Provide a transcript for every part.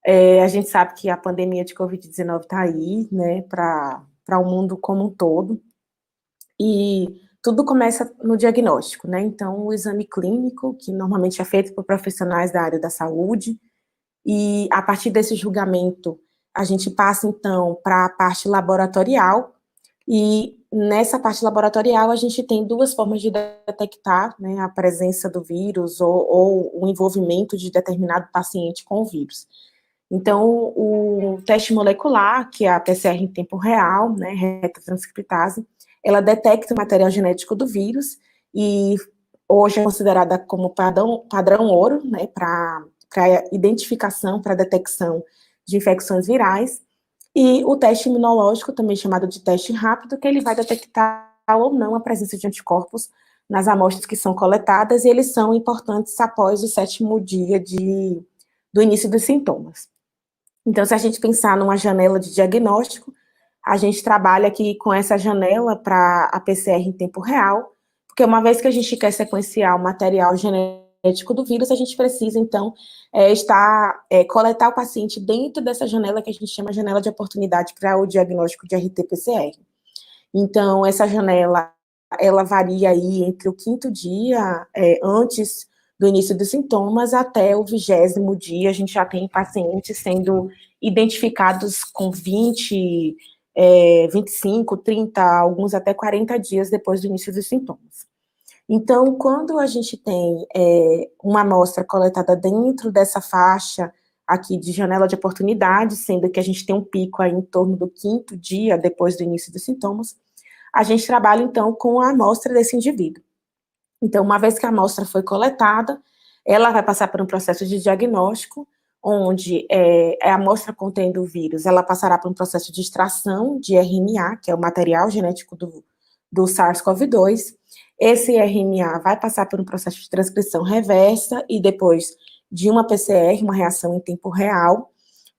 A gente sabe que a pandemia de Covid-19 está aí, né, para o mundo como um todo, e tudo começa no diagnóstico, né? Então, o exame clínico, que normalmente é feito por profissionais da área da saúde, e a partir desse julgamento, a gente passa, então, para a parte laboratorial, e nessa parte laboratorial a gente tem duas formas de detectar, né, a presença do vírus ou o envolvimento de determinado paciente com o vírus. Então, o teste molecular, que é a PCR em tempo real, né, retotranscriptase, ela detecta o material genético do vírus e hoje é considerada como padrão ouro, né, para identificação, para detecção de infecções virais. E o teste imunológico, também chamado de teste rápido, que ele vai detectar ou não a presença de anticorpos nas amostras que são coletadas, e eles são importantes após o 7º dia do início dos sintomas. Então, se a gente pensar numa janela de diagnóstico, a gente trabalha aqui com essa janela para a PCR em tempo real, porque uma vez que a gente quer sequenciar o material genético do vírus, a gente precisa, então, coletar o paciente dentro dessa janela que a gente chama janela de oportunidade para o diagnóstico de RT-PCR. Então, essa janela, ela varia aí entre o 5º dia, antes do início dos sintomas, até o 20º dia, a gente já tem pacientes sendo identificados com 20, 25, 30, alguns até 40 dias depois do início dos sintomas. Então, quando a gente tem uma amostra coletada dentro dessa faixa aqui de janela de oportunidade, sendo que a gente tem um pico aí em torno do 5º dia depois do início dos sintomas, a gente trabalha, então, com a amostra desse indivíduo. Então, uma vez que a amostra foi coletada, ela vai passar por um processo de diagnóstico, onde a amostra contendo o vírus, ela passará por um processo de extração de RNA, que é o material genético do SARS-CoV-2. Esse RNA vai passar por um processo de transcrição reversa e depois de uma PCR, uma reação em tempo real,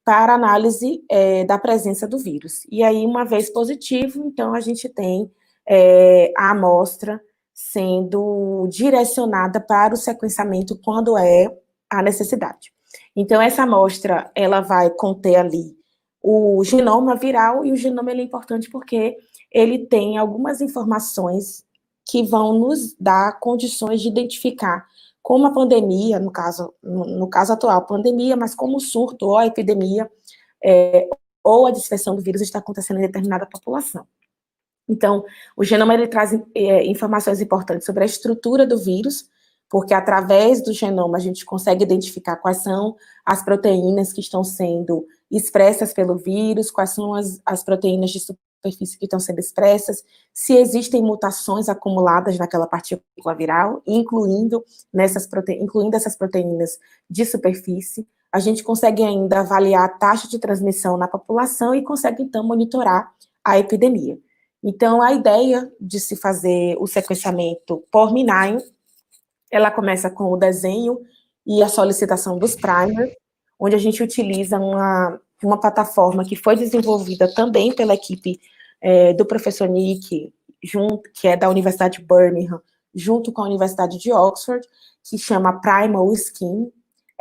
para análise da presença do vírus. E aí, uma vez positivo, então a gente tem a amostra sendo direcionada para o sequenciamento quando é a necessidade. Então, essa amostra, ela vai conter ali o genoma viral, e o genoma ele é importante porque ele tem algumas informações que vão nos dar condições de identificar como a pandemia, no caso atual, pandemia, mas como o surto ou a epidemia, ou a dispersão do vírus está acontecendo em determinada população. Então, o genoma ele traz informações importantes sobre a estrutura do vírus, porque através do genoma a gente consegue identificar quais são as proteínas que estão sendo expressas pelo vírus, quais são as proteínas de superfície que estão sendo expressas, se existem mutações acumuladas naquela partícula viral, incluindo essas proteínas de superfície. A gente consegue ainda avaliar a taxa de transmissão na população e consegue, então, monitorar a epidemia. Então, a ideia de se fazer o sequenciamento por Minnaio, ela começa com o desenho e a solicitação dos primers, onde a gente utiliza uma plataforma que foi desenvolvida também pela equipe do professor Nick, que é da Universidade de Birmingham, junto com a Universidade de Oxford, que chama Primal Skin.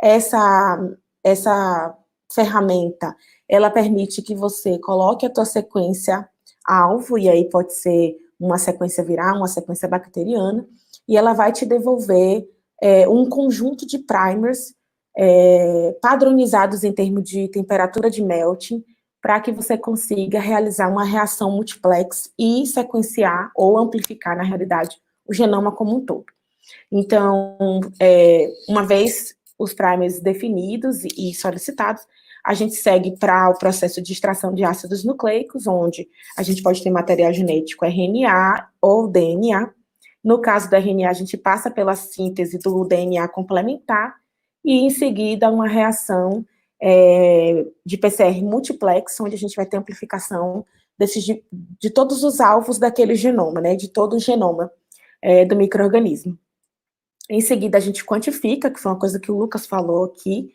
Essa ferramenta, ela permite que você coloque a tua sequência alvo, e aí pode ser uma sequência viral, uma sequência bacteriana, e ela vai te devolver um conjunto de primers padronizados em termos de temperatura de melting, para que você consiga realizar uma reação multiplex e sequenciar ou amplificar, na realidade, o genoma como um todo. Então, uma vez os primers definidos e solicitados, a gente segue para o processo de extração de ácidos nucleicos, onde a gente pode ter material genético RNA ou DNA. No caso do RNA, a gente passa pela síntese do DNA complementar e, em seguida, uma reação de PCR multiplex, onde a gente vai ter amplificação de todos os alvos daquele genoma, né, de todo o genoma do micro-organismo. Em seguida, a gente quantifica, que foi uma coisa que o Lucas falou aqui.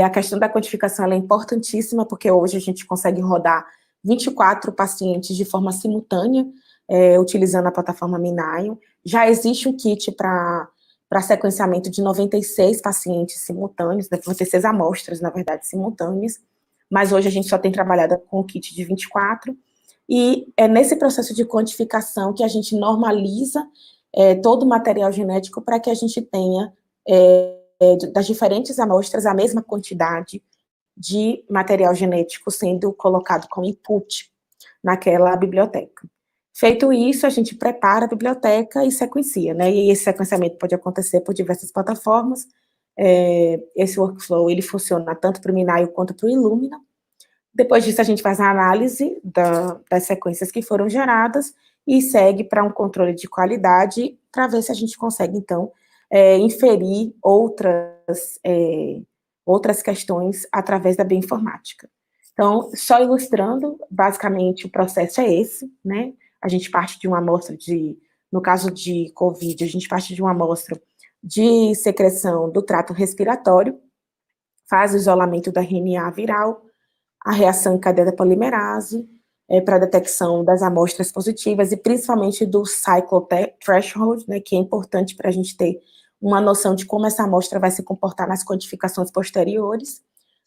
A questão da quantificação é importantíssima, porque hoje a gente consegue rodar 24 pacientes de forma simultânea, utilizando a plataforma Minnaio. Já existe um kit para para sequenciamento de 96 pacientes simultâneos, 96 amostras, na verdade, simultâneas, mas hoje a gente só tem trabalhado com o kit de 24, e é nesse processo de quantificação que a gente normaliza todo o material genético para que a gente tenha, das diferentes amostras, a mesma quantidade de material genético sendo colocado como input naquela biblioteca. Feito isso, a gente prepara a biblioteca e sequencia, né? E esse sequenciamento pode acontecer por diversas plataformas. Esse workflow, ele funciona tanto para o Minayo quanto para o Illumina. Depois disso, a gente faz a análise das sequências que foram geradas e segue para um controle de qualidade para ver se a gente consegue, então, inferir outras questões através da bioinformática. Então, só ilustrando, basicamente, o processo é esse, né? A gente parte de uma amostra no caso de COVID, a gente parte de uma amostra de secreção do trato respiratório, faz o isolamento da RNA viral, a reação em cadeia da polimerase, para detecção das amostras positivas e principalmente do cycle threshold, né, que é importante para a gente ter uma noção de como essa amostra vai se comportar nas quantificações posteriores,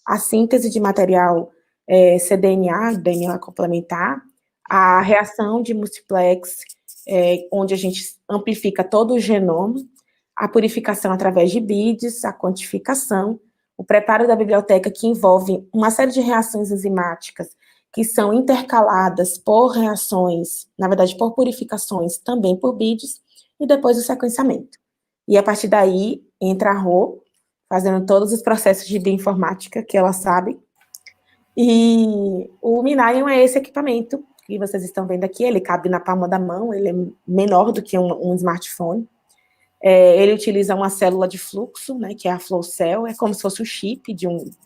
a síntese de material cDNA, DNA complementar, a reação de multiplex, onde a gente amplifica todo o genoma, a purificação através de BIDs, a quantificação, o preparo da biblioteca, que envolve uma série de reações enzimáticas que são intercaladas por reações, na verdade, por purificações, também por BIDs, e depois o sequenciamento. E a partir daí, entra a Rô, fazendo todos os processos de bioinformática que ela sabe. E o Minayo é esse equipamento que vocês estão vendo aqui, ele cabe na palma da mão, ele é menor do que um smartphone. Ele utiliza uma célula de fluxo, né, que é a Flow Cell, é como se fosse o chip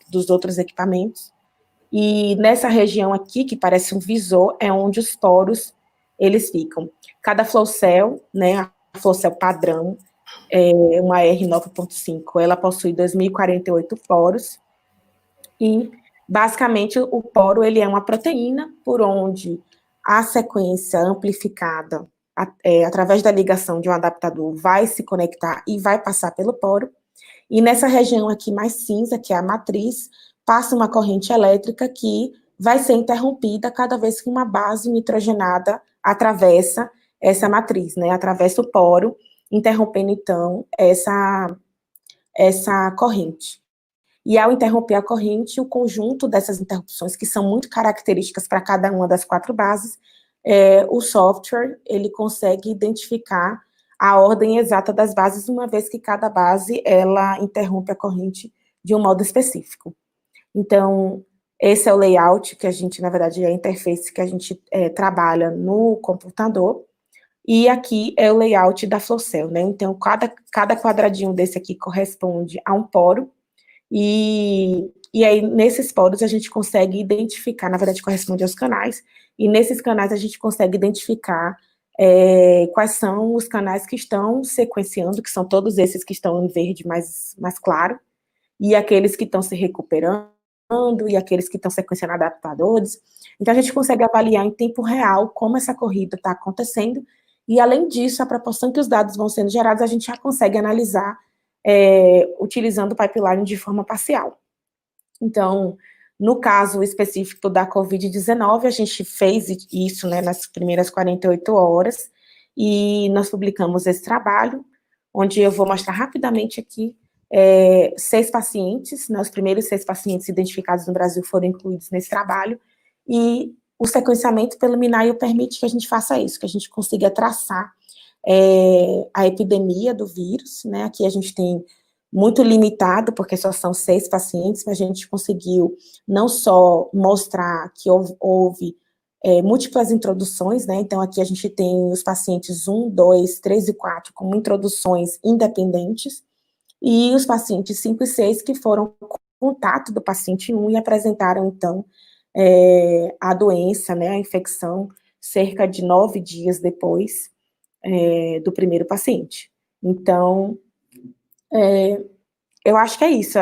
dos outros equipamentos. E nessa região aqui, que parece um visor, é onde os poros, eles ficam. Cada Flow Cell, né, a Flow Cell padrão, uma R9.5, ela possui 2.048 poros, e basicamente o poro, ele é uma proteína por onde a sequência amplificada através da ligação de um adaptador, vai se conectar e vai passar pelo poro, e nessa região aqui mais cinza, que é a matriz, passa uma corrente elétrica que vai ser interrompida cada vez que uma base nitrogenada atravessa essa matriz, né, atravessa o poro, interrompendo, então, essa corrente. E ao interromper a corrente, o conjunto dessas interrupções, que são muito características para cada uma das 4 bases, o software, ele consegue identificar a ordem exata das bases, uma vez que cada base, ela interrompe a corrente de um modo específico. Então, esse é o layout que a gente, na verdade, é a interface que a gente trabalha no computador, e aqui é o layout da Flow Cell, né? Então, cada quadradinho desse aqui corresponde a um poro, e aí, nesses poros, a gente consegue identificar, na verdade, corresponde aos canais, e nesses canais a gente consegue identificar quais são os canais que estão sequenciando, que são todos esses que estão em verde mais claro, e aqueles que estão se recuperando, e aqueles que estão sequenciando adaptadores. Então, a gente consegue avaliar em tempo real como essa corrida está acontecendo, e além disso, a proporção que os dados vão sendo gerados, a gente já consegue analisar utilizando o pipeline de forma parcial. Então, no caso específico da COVID-19, a gente fez isso, né, nas primeiras 48 horas, e nós publicamos esse trabalho, onde eu vou mostrar rapidamente aqui 6 pacientes, né, os primeiros 6 pacientes identificados no Brasil foram incluídos nesse trabalho, e o sequenciamento pelo Minayo permite que a gente faça isso, que a gente consiga traçar a epidemia do vírus, né, aqui a gente tem muito limitado, porque só são 6 pacientes, mas a gente conseguiu não só mostrar que houve múltiplas introduções, né, então aqui a gente tem os pacientes 1, 2, 3 e 4 com introduções independentes, e os pacientes 5 e 6 que foram contato do paciente 1 e apresentaram, então, a doença, né, a infecção, cerca de 9 dias depois do primeiro paciente. Então, eu acho que é isso,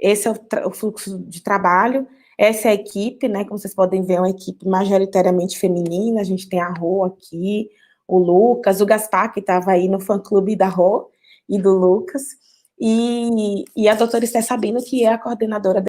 esse é o fluxo de trabalho, essa é a equipe, né, como vocês podem ver, é uma equipe majoritariamente feminina, a gente tem a Rô aqui, o Lucas, o Gaspar, que estava aí no fã-clube da Rô, e do Lucas, e a doutora Esté Sabino, que é a coordenadora